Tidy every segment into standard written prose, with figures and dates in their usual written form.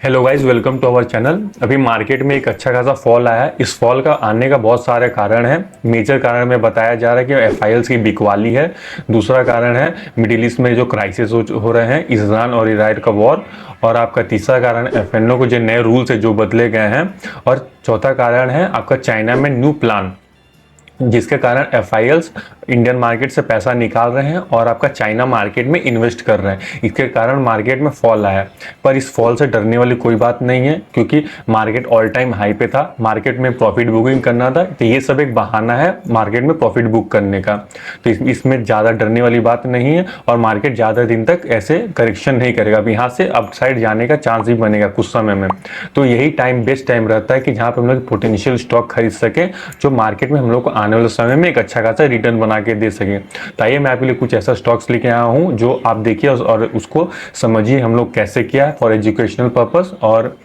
Hello guys, welcome to our channel. अभी market में एक अच्छा खासा फॉल आया है। इस फॉल का आने का बहुत सारे कारण हैं। मेजर कारण में बताया जा रहा है कि एफआईएल्स की बिकवाली है। दूसरा कारण है मिडिल ईस्ट में जो क्राइसिस हो रहे हैं, ईरान और इजराइल का वॉर। और आपका तीसरा कारण एफएनओ को जो नए रूल्स है जो बदले गए हैं। और चौथा कारण है आपका चाइना में न्यू प्लान, जिसके कारण एफआईएल्स इंडियन मार्केट से पैसा निकाल रहे हैं और आपका चाइना मार्केट में इन्वेस्ट कर रहे हैं। इसके कारण मार्केट में फॉल आया। पर इस फॉल से डरने वाली कोई बात नहीं है, क्योंकि मार्केट ऑल टाइम हाई पे था। मार्केट में प्रॉफिट बुकिंग करना था, तो ये सब एक बहाना है मार्केट में प्रॉफिट बुक करने का। तो इसमें ज़्यादा डरने वाली बात नहीं है और मार्केट ज़्यादा दिन तक ऐसे करेक्शन नहीं करेगा। अब यहाँ से अपसाइड जाने का चांस ही बनेगा कुछ समय में। तो यही टाइम बेस्ट टाइम रहता है कि जहाँ पर हम लोग पोटेंशियल स्टॉक खरीद सकें, जो मार्केट में हम लोग को आने वाले समय में एक अच्छा खासा रिटर्न बना के दे सके। तो आइए मैं आपके लिए कुछ ऐसा स्टॉक्स लेके आया हूँ जो आप देखिए और उसको समझिए हम लोग कैसे किया है फॉर एजुकेशनल पर्पस। और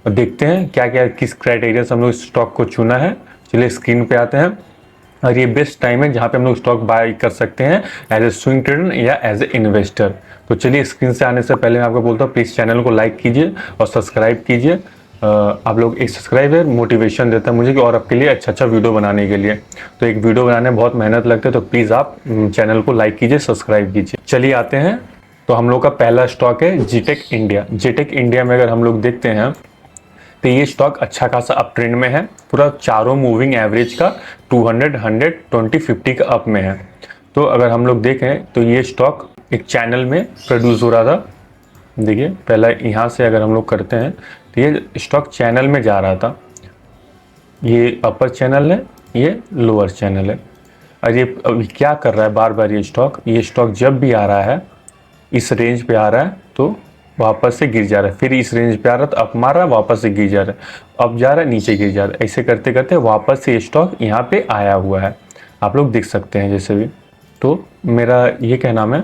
देखते हैं क्या क्या किस क्राइटेरिया से हम लोग स्टॉक को चुना है। चलिए स्क्रीन पे आते हैं। और ये बेस्ट टाइम है जहाँ पे हम लोग स्टॉक बाय कर सकते हैं एज ए स्विंग ट्रेडर या एज ए इन्वेस्टर। तो चलिए स्क्रीन से आने से पहले मैं आपको बोलता हूँ प्लीज़ चैनल को लाइक कीजिए और सब्सक्राइब कीजिए। आप लोग एक सब्सक्राइबर मोटिवेशन देता है मुझे कि और आपके लिए अच्छा विडियो बनाने के लिए। तो एक वीडियो बनाने में बहुत मेहनत लगती है, तो प्लीज़ आप चैनल को लाइक कीजिए, सब्सक्राइब कीजिए। चलिए आते हैं। तो हम लोग का पहला स्टॉक है जीटेक इंडिया। जीटेक इंडिया में अगर हम लोग देखते हैं तो ये स्टॉक अच्छा खासा अप ट्रेंड में है। पूरा चारों मूविंग एवरेज का 200, 100, 20, 50 का अप में है। तो अगर हम लोग देखें तो ये स्टॉक एक चैनल में प्रोड्यूस हो रहा था। देखिए पहला यहाँ से अगर हम लोग करते हैं तो ये स्टॉक चैनल में जा रहा था। ये अपर चैनल है, ये लोअर चैनल है। और ये अभी क्या कर रहा है, बार बार ये स्टॉक जब भी आ रहा है इस रेंज पे आ रहा है तो वापस से गिर जा रहा है, फिर इस रेंज पे आ रहा है तो अप मार रहा है, वापस से गिर जा रहा है, अब जा रहा है, नीचे गिर जा रहा है। ऐसे करते करते वापस से स्टॉक यहाँ पे आया हुआ है, आप लोग देख सकते हैं जैसे भी। तो मेरा ये कहना है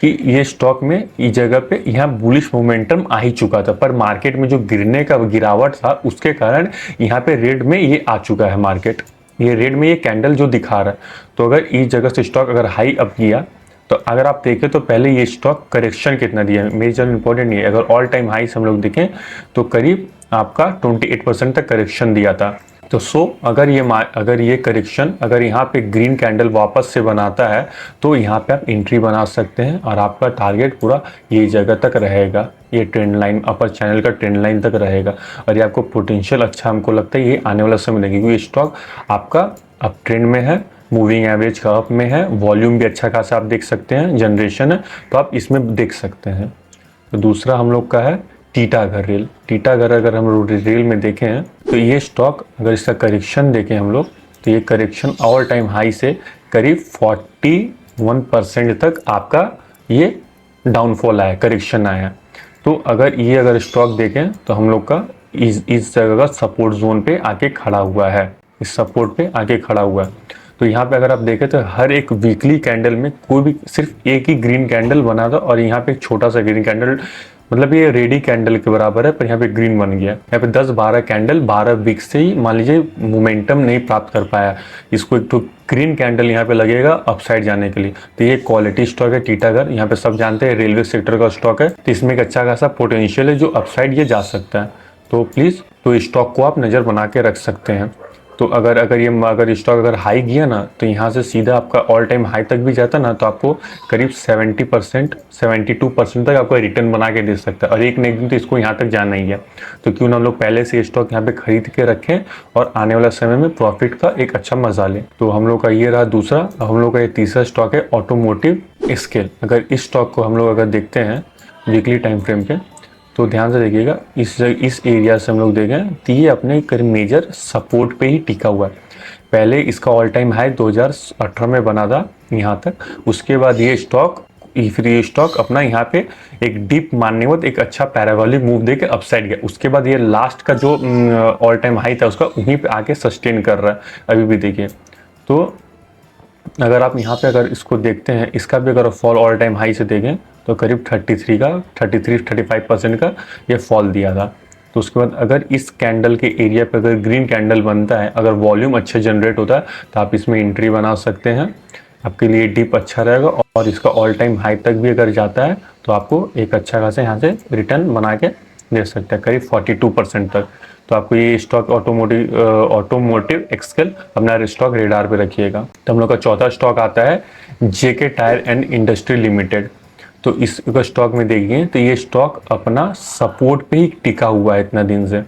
कि ये स्टॉक में इस जगह पे यहाँ बुलिश मोमेंटम आ ही चुका था, पर मार्केट में जो गिरने का गिरावट था उसके कारण यहाँ पे रेड में ये आ चुका है मार्केट। ये रेड में ये कैंडल जो दिखा रहा है। तो अगर इस जगह से स्टॉक अगर हाई अप किया तो अगर आप देखें तो पहले ये स्टॉक करेक्शन कितना दिया है, मेजर इंपॉर्टेंट नहीं है। अगर ऑल टाइम हाई से हम लोग देखें तो करीब आपका 28% तक करेक्शन दिया था। तो अगर ये करेक्शन अगर यहाँ पे ग्रीन कैंडल वापस से बनाता है तो यहाँ पे आप एंट्री बना सकते हैं और आपका टारगेट पूरा ये जगह तक रहेगा। ये ट्रेंड लाइन, अपर चैनल का ट्रेंड लाइन तक रहेगा और ये आपको पोटेंशियल अच्छा हमको लगता है ये आने वाला समय देंगे, क्योंकि स्टॉक आपका अप ट्रेंड में है, मूविंग एवरेज का अप में है, वॉल्यूम भी अच्छा खासा आप देख सकते हैं, जनरेशन है तो आप इसमें देख सकते हैं। तो दूसरा हम लोग का है टीटागढ़ रेल। टीटागढ़ अगर हम लोग रेल में देखें तो ये स्टॉक अगर इसका करेक्शन देखें हम लोग तो ये करेक्शन ऑल टाइम हाई से करीब 41% तक आपका ये डाउनफॉल आया, करेक्शन आया। तो अगर स्टॉक देखें तो हम लोग का इस जगह का सपोर्ट जोन पे आके खड़ा हुआ है, इस सपोर्ट पे आके खड़ा हुआ है। तो यहाँ पे अगर आप देखें तो हर एक वीकली कैंडल में कोई भी सिर्फ एक ही ग्रीन कैंडल बना था और यहाँ पे एक छोटा सा ग्रीन कैंडल, मतलब ये रेडी कैंडल के बराबर है, पर यहाँ पे ग्रीन बन गया। यहाँ पे 10-12 कैंडल 12 वीक से ही मान लीजिए मोमेंटम नहीं प्राप्त कर पाया, इसको एक तो ग्रीन कैंडल यहाँ पे लगेगा अपसाइड जाने के लिए। तो ये क्वालिटी स्टॉक है टीटागढ़, यहाँ पे सब जानते हैं रेलवे सेक्टर का स्टॉक है, तो इसमें एक अच्छा खासा पोटेंशियल है जो अपसाइड ये जा सकता है। तो प्लीज़ तो स्टॉक को आप नज़र बना के रख सकते हैं। तो अगर स्टॉक अगर हाई गया ना तो यहाँ से सीधा आपका ऑल टाइम हाई तक भी जाता ना तो आपको करीब 70%, 72% तक आपको रिटर्न बना के दे सकता है। और एक दिन तो इसको यहाँ तक जाना ही है। तो क्यों ना हम लोग पहले से स्टॉक यहाँ पे खरीद के रखें और आने वाला समय में प्रॉफिट का एक अच्छा मजा लें। तो हम लोग का ये रहा दूसरा। हम लोग का ये तीसरा स्टॉक है ऑटोमोटिव स्केल। अगर इस स्टॉक को हम लोग अगर देखते हैं वीकली टाइम फ्रेम पे तो ध्यान से देखिएगा, इस एरिया से हम लोग देखें तो ये अपने मेजर सपोर्ट पे ही टिका हुआ है। पहले इसका ऑल टाइम हाई 2018 में बना था यहाँ तक, उसके बाद ये स्टॉक अपना यहाँ पे एक डीप मारने के बाद एक अच्छा पैराबोलिक मूव देके अपसाइड गया। उसके बाद ये लास्ट का जो ऑल टाइम हाई था उसका वहीं पे आके सस्टेन कर रहा है अभी भी देखिए। तो अगर आप यहाँ पे अगर इसको देखते हैं, इसका भी अगर फॉल ऑल टाइम हाई से देखें तो करीब 35% का ये फॉल दिया था। तो उसके बाद अगर इस कैंडल के एरिया पे अगर ग्रीन कैंडल बनता है, अगर वॉल्यूम अच्छे जनरेट होता है तो आप इसमें एंट्री बना सकते हैं, आपके लिए डिप अच्छा रहेगा। और इसका ऑल टाइम हाई तक भी अगर जाता है तो आपको एक अच्छा खासा यहाँ से रिटर्न बना के दे सकता है, करीब 42% तक। तो आपको ये स्टॉक ऑटोमोटिव एक्सेल अपना स्टॉक रेडार पे रखिएगा। तो हम लोग का चौथा स्टॉक आता है जेके टायर एंड इंडस्ट्री लिमिटेड। तो इस स्टॉक में देखिए तो ये स्टॉक अपना सपोर्ट पे ही टिका हुआ है इतना दिन से,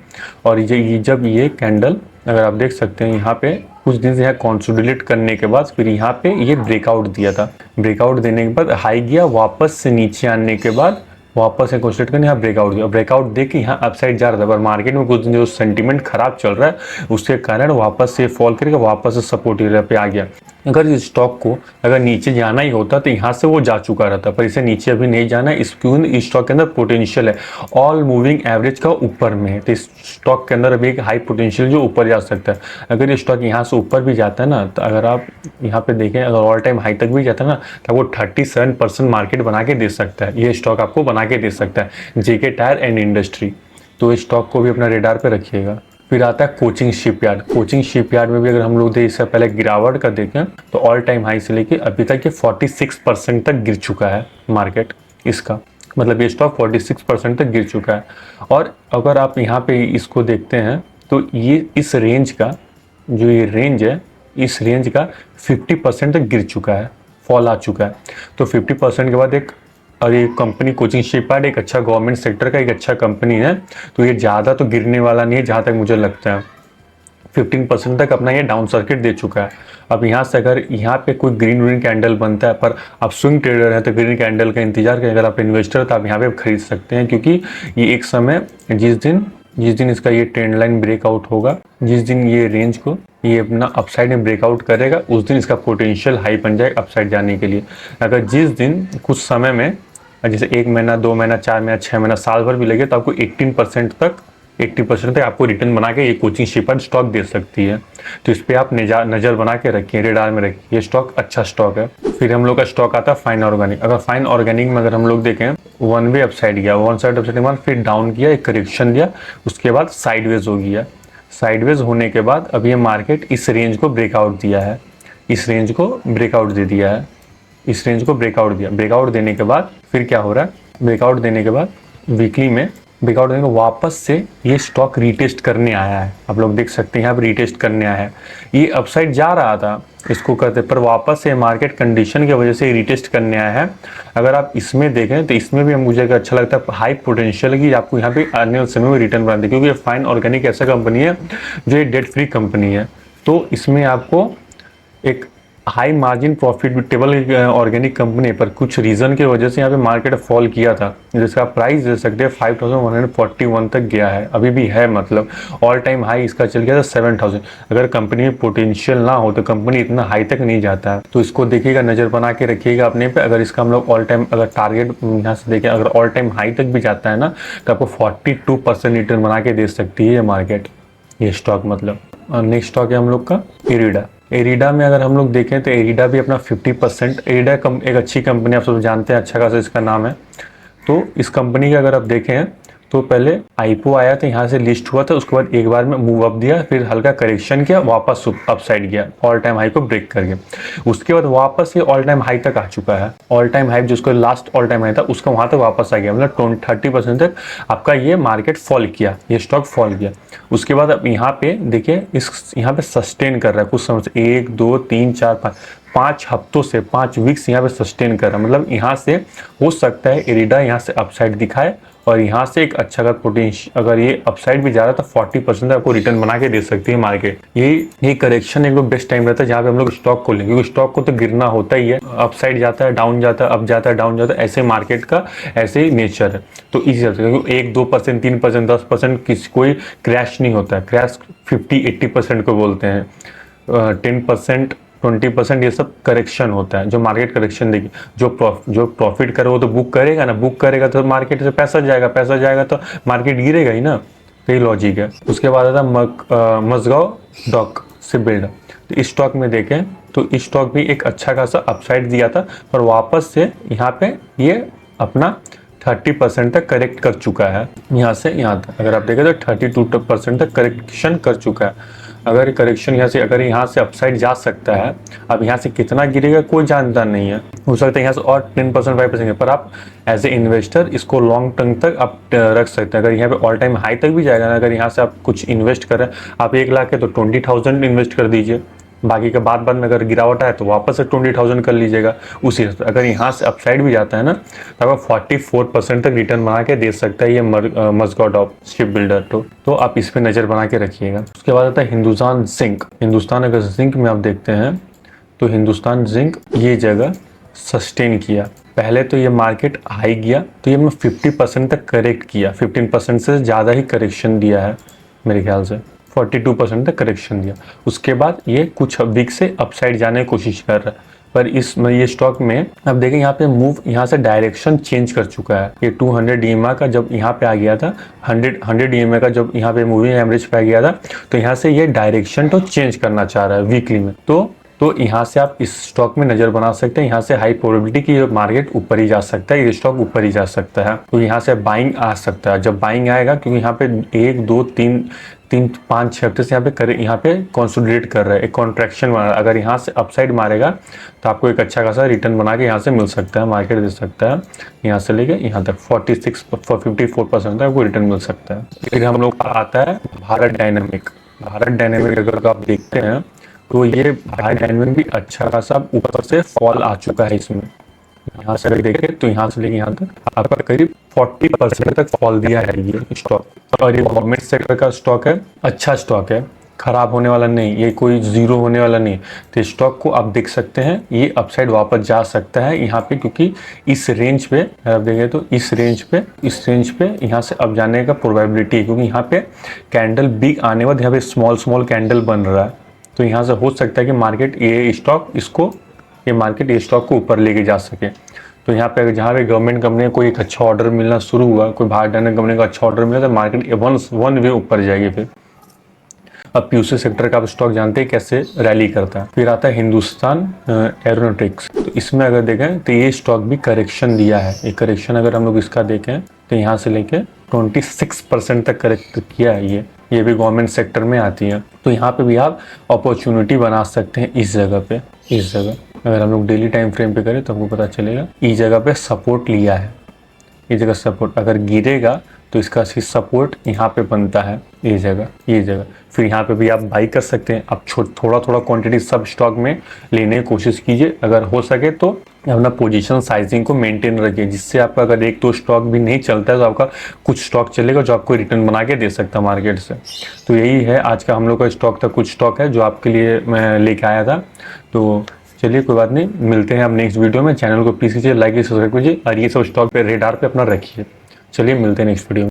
और ये जब ये कैंडल अगर आप देख सकते हैं यहाँ पे कुछ दिन से यहाँ कंसोलिडेट करने के बाद फिर यहाँ पे ये ब्रेकआउट दिया था। ब्रेकआउट देने के बाद हाई गया, वापस से नीचे आने के बाद वापस से कंसोलिडेट करने यहाँ ब्रेकआउट दिया। ब्रेकआउट दे के यहाँ अपसाइड जा रहा था, पर मार्केट में कुछ दिन जो सेंटीमेंट खराब चल रहा है उसके कारण वापस से फॉल करके वापस से सपोर्ट एरिया पे आ गया। अगर इस स्टॉक को अगर नीचे जाना ही होता तो यहाँ से वो जा चुका रहता, पर इसे नीचे अभी नहीं जाना है। इस स्टॉक के अंदर पोटेंशियल है, ऑल मूविंग एवरेज का ऊपर में है, तो इस स्टॉक के अंदर अभी एक हाई पोटेंशियल जो ऊपर जा सकता है। अगर ये स्टॉक यहाँ से ऊपर भी जाता है ना, तो अगर आप यहाँ पे देखें अगर ऑल टाइम हाई तक भी जाता है ना, तो वो 37% मार्केट बना के दे सकता है। ये स्टॉक आपको बना के दे सकता है, जेके टायर एंड इंडस्ट्री। तो इस स्टॉक को भी अपना रेडार पे रखिएगा। फिर आता है कोचिंग शिपयार्ड। कोचिंग शिपयार्ड में भी अगर हम लोग इससे पहले गिरावट का देखें तो ऑल टाइम हाई से लेके अभी तक ये 46% तक गिर चुका है मार्केट इसका, मतलब ये स्टॉक 46% तक गिर चुका है। और अगर आप यहाँ पे इसको देखते हैं तो ये इस रेंज का जो ये रेंज है, इस रेंज का 50% तक गिर चुका है, फॉल आ चुका है। तो 50% के बाद और ये कंपनी कोचिंग शिपयार्ड एक अच्छा गवर्नमेंट सेक्टर का एक अच्छा कंपनी है, तो ये ज़्यादा तो गिरने वाला नहीं है जहाँ तक मुझे लगता है। 15% तक अपना ये डाउन सर्किट दे चुका है। अब यहाँ से अगर यहाँ पे कोई ग्रीन कैंडल बनता है, पर आप स्विंग ट्रेडर हैं तो ग्रीन कैंडल का इंतजार करें। अगर आप इन्वेस्टर तो आप यहाँ पे खरीद सकते हैं, क्योंकि ये एक समय जिस दिन इसका ये ट्रेंड लाइन ब्रेकआउट होगा, जिस दिन ये रेंज को ये अपना अपसाइड में ब्रेकआउट करेगा, उस दिन इसका पोटेंशियल हाई बन जाएगा अपसाइड जाने के लिए। अगर जिस दिन कुछ समय में जैसे 1 महीना 2 महीना 4 महीना 6 महीना साल भर भी लगे तो आपको 80% तक आपको रिटर्न बना के ये कोचिंग शिपयार्ड स्टॉक दे सकती है। तो इस पर आप नज़र बना के रखिए, रेडार में रखिए, ये स्टॉक अच्छा स्टॉक है। फिर हम लोग का स्टॉक आता है फाइन ऑर्गेनिक। अगर फाइन ऑर्गेनिक में अगर हम लोग देखें वन वे अपसाइड गया, वन साइड अपसाइड के बाद फिर डाउन किया, एक करेक्शन दिया, उसके बाद साइडवेज हो गया। साइडवेज होने के बाद अब ये मार्केट इस रेंज को ब्रेकआउट दिया है, इस रेंज को ब्रेकआउट दे दिया है, इस रेंज को ब्रेकआउट दिया। ब्रेकआउट देने के बाद फिर क्या हो रहा है, ब्रेकआउट देने के बाद वीकली में ब्रेकआउट देने के वापस से ये स्टॉक रीटेस्ट करने आया है। आप लोग देख सकते हैं यहाँ पर रीटेस्ट करने आया है। ये अपसाइड जा रहा था इसको करते, पर वापस से मार्केट कंडीशन की वजह से रीटेस्ट करने आया है। अगर आप इसमें देखें तो इसमें भी मुझे अच्छा लगता है हाई पोटेंशियल की आपको यहाँ पे आने वाले समय में रिटर्न बनाते हैं, क्योंकि ये फाइन ऑर्गेनिक ऐसा कंपनी है जो ये डेट फ्री कंपनी है। तो इसमें आपको एक high margin profitable organic company, पर कुछ रीज़न की वजह से यहाँ पे मार्केट फॉल किया था, जिसका प्राइस दे सकते हैं 5141 तक गया है, अभी भी है, मतलब ऑल टाइम हाई इसका चल गया था 7000। अगर कंपनी में पोटेंशियल ना हो तो कंपनी इतना हाई तक नहीं जाता है। तो इसको देखिएगा, नज़र बना के रखिएगा अपने पे। अगर इसका हम लोग ऑल टाइम अगर टारगेट यहाँ से देखें, अगर ऑल टाइम हाई तक भी जाता है ना, तो आपको 42% रिटर्न बना के दे सकती है ये मार्केट, ये स्टॉक मतलब। नेक्स्ट स्टॉक है हम लोग का इरिडा। एरिडा में अगर हम लोग देखें तो एरिडा भी अपना 50%, एरिडा एक अच्छी कंपनी, आप सब जानते हैं, अच्छा खासा इसका नाम है। तो इस कंपनी का अगर आप देखें तो पहले आईपीओ आया था, यहाँ से लिस्ट हुआ था, उसके बाद एक बार में मूव अप दिया, फिर हल्का करेक्शन किया, वापस अपसाइड गया, ऑल टाइम हाई को ब्रेक कर गया। उसके बाद वापस ये ऑल टाइम हाई तक आ चुका है। ऑल टाइम हाई जिसको लास्ट ऑल टाइम हाई था उसका वहाँ तक वापस आ गया, मतलब 30% तक आपका ये मार्केट फॉल किया, ये स्टॉक फॉल किया। उसके बाद अब यहाँ पे देखिए, इस यहाँ पे सस्टेन कर रहा है कुछ समय से, 1 2 3 4 5 हफ्तों से 5 वीक्स यहाँ पे सस्टेन कर रहा है। मतलब यहाँ से हो सकता है एरिडा यहाँ से अपसाइड दिखाए, और यहाँ से एक अच्छा का पोटेंशियल, अगर ये अपसाइड भी जा रहा है तो 40% आपको रिटर्न बना के दे सकती है मार्केट। ये करेक्शन एक बेस्ट टाइम रहता है जहाँ पे हम लोग स्टॉक को लें, क्योंकि स्टॉक को तो गिरना होता ही है, अपसाइड जाता है, डाउन जाता है, अप जाता है, डाउन जाता है, ऐसे मार्केट का ऐसे ही नेचर है। तो इसी तरह से क्योंकि 1-2%, 3%, 10% किसी कोई क्रैश नहीं होता है। क्रैश 50-80% को बोलते हैं, 10% 20% ये सब करेक्शन होता है, जो मार्केट करेक्शन देगी। जो प्रॉफिट करे वो तो बुक करेगा ना, बुक करेगा तो मार्केट से पैसा जाएगा तो मार्केट गिरेगा ही ना, तो ये लॉजिक है। उसके बाद आता है मजगांव डॉक से बिल्ड। तो इस स्टॉक में देखें तो इस स्टॉक भी एक अच्छा खासा अपसाइड दिया था, पर वापस से यहाँ पे ये अपना 30% तक करेक्ट कर चुका है। यहाँ से यहाँ तक अगर आप देखें तो 32% तक करेक्शन कर चुका है। अगर करेक्शन यहाँ से, अगर यहाँ से अपसाइड जा सकता है, अब यहाँ से कितना गिरेगा कोई जानता नहीं है, हो सकता है यहाँ से और 10% 5%, पर आप एज ए इन्वेस्टर इसको लॉन्ग टर्म तक आप रख सकते हैं। अगर यहाँ पे ऑल टाइम हाई तक भी जाएगा ना, अगर यहाँ से आप कुछ इन्वेस्ट कर रहे हैं, आप 1 लाख है तो 20,000 इन्वेस्ट कर दीजिए, बाकी का बाद में अगर गिरावट है तो वापस से 20,000 कर लीजिएगा उसी से। अगर यहाँ से अपसाइड भी जाता है ना, तो आपको 44% तक रिटर्न बना के दे सकता है ये मस्कट ऑफ शिप बिल्डर। तो आप इस पे नज़र बना के रखिएगा। उसके बाद आता है हिंदुस्तान जिंक। हिंदुस्तान अगर जिंक में आप देखते हैं तो हिंदुस्तान जिंक ये जगह सस्टेन किया, पहले तो ये मार्केट हाई गया तो ये 50% तक करेक्ट किया, 15% से ज़्यादा ही करेक्शन दिया है मेरे ख्याल से, 42% तक करेक्शन दिया। उसके बाद ये कुछ वीक से अपसाइड जाने की कोशिश कर रहा है, पर इसमें ये स्टॉक में अब देखें यहाँ पे मूव यहाँ से डायरेक्शन चेंज कर चुका है। ये 200 EMA का जब यहाँ पे आ गया था, 100 EMA का जब यहाँ पे मूविंग एवरेज पे आ गया था, तो यहाँ से ये डायरेक्शन तो चेंज करना चाह रहा है वीकली में। तो यहाँ से आप इस स्टॉक में नज़र बना सकते हैं। यहाँ से हाई प्रोबेबिलिटी की मार्केट ऊपर ही जा सकता है, ये स्टॉक ऊपर ही जा सकता है, तो यहाँ से बाइंग आ सकता है। जब बाइंग आएगा, क्योंकि यहाँ पे 1 2 3 5 6 हफ्ते से यहाँ पे कंसोलिडेट कर रहा है, एक कॉन्ट्रैक्शन बना रहा है। अगर यहाँ से अपसाइड मारेगा तो आपको एक अच्छा खासा रिटर्न बना के यहाँ से मिल सकता है, मार्केट दे सकता है। यहाँ से लेके यहाँ तक 54% तक आपको रिटर्न मिल सकता है। फिर हम लोग आता है भारत डायनेमिक। भारत डायनेमिक अगर आप देखते हैं तो ये भारत डायनेमिक भी अच्छा खासा ऊपर से फॉल आ चुका है इसमें। यहाँ से अगर देखें तो यहाँ से लेके यहाँ तक आपका करीब 40% तक फॉल दिया है ये स्टॉक, और ये गवर्नमेंट सेक्टर का स्टॉक है, अच्छा स्टॉक है, खराब होने वाला नहीं, ये कोई जीरो होने वाला नहीं। तो स्टॉक को आप देख सकते हैं ये अपसाइड वापस जा सकता है यहाँ पे, क्योंकि इस रेंज पे आप देखें तो इस रेंज पे यहाँ से अब जाने का प्रोबेबिलिटी है, क्योंकि यहाँ पे कैंडल बिग आने के बाद यहाँ पे स्मॉल कैंडल बन रहा है। तो यहाँ से हो सकता है कि मार्केट ये स्टॉक को ऊपर लेके जा सके। तो यहाँ पे जहाँ पे गवर्नमेंट कंपनी को एक अच्छा ऑर्डर मिलना शुरू हुआ, कोई भारत डायनेमिक कंपनी का अच्छा ऑर्डर मिला, तो मार्केट वन वे ऊपर जाएगी। फिर अब पीयूसी सेक्टर का आप स्टॉक जानते हैं कैसे रैली करता है। फिर आता है हिंदुस्तान एरोनॉटिक्स। तो इसमें अगर देखें तो ये स्टॉक भी करेक्शन दिया है। एक करेक्शन अगर हम लोग इसका देखें तो यहाँ से लेके 26% तक करेक्ट किया है ये भी गवर्नमेंट सेक्टर में आती है। तो यहाँ पे भी आप अपॉर्चुनिटी बना सकते हैं इस जगह अगर हम लोग डेली टाइम फ्रेम पे करें तो हमको पता चलेगा इस जगह पे सपोर्ट लिया है। ये जगह सपोर्ट अगर गिरेगा तो इसका सपोर्ट यहाँ पे बनता है, ये जगह। फिर यहाँ पे भी आप बाई कर सकते हैं। आप थोड़ा क्वांटिटी सब स्टॉक में लेने की कोशिश कीजिए, अगर हो सके तो अपना पोजीशन साइजिंग को मेंटेन रखिए, जिससे आपका अगर 1-2 स्टॉक भी नहीं चलता है तो आपका कुछ स्टॉक चलेगा जो आपको रिटर्न बना के दे सकता है मार्केट से। तो यही है आज का हम लोग का स्टॉक था, कुछ स्टॉक है जो आपके लिए मैं लेके आया था। तो चलिए कोई बात नहीं, मिलते हैं अब नेक्स्ट वीडियो में। चैनल को प्लीज़ कीजिए लाइक सब्सक्राइब कीजिए और ये सब स्टॉक पे रेडार पे अपना रखिए। चलिए मिलते हैं नेक्स्ट वीडियो में।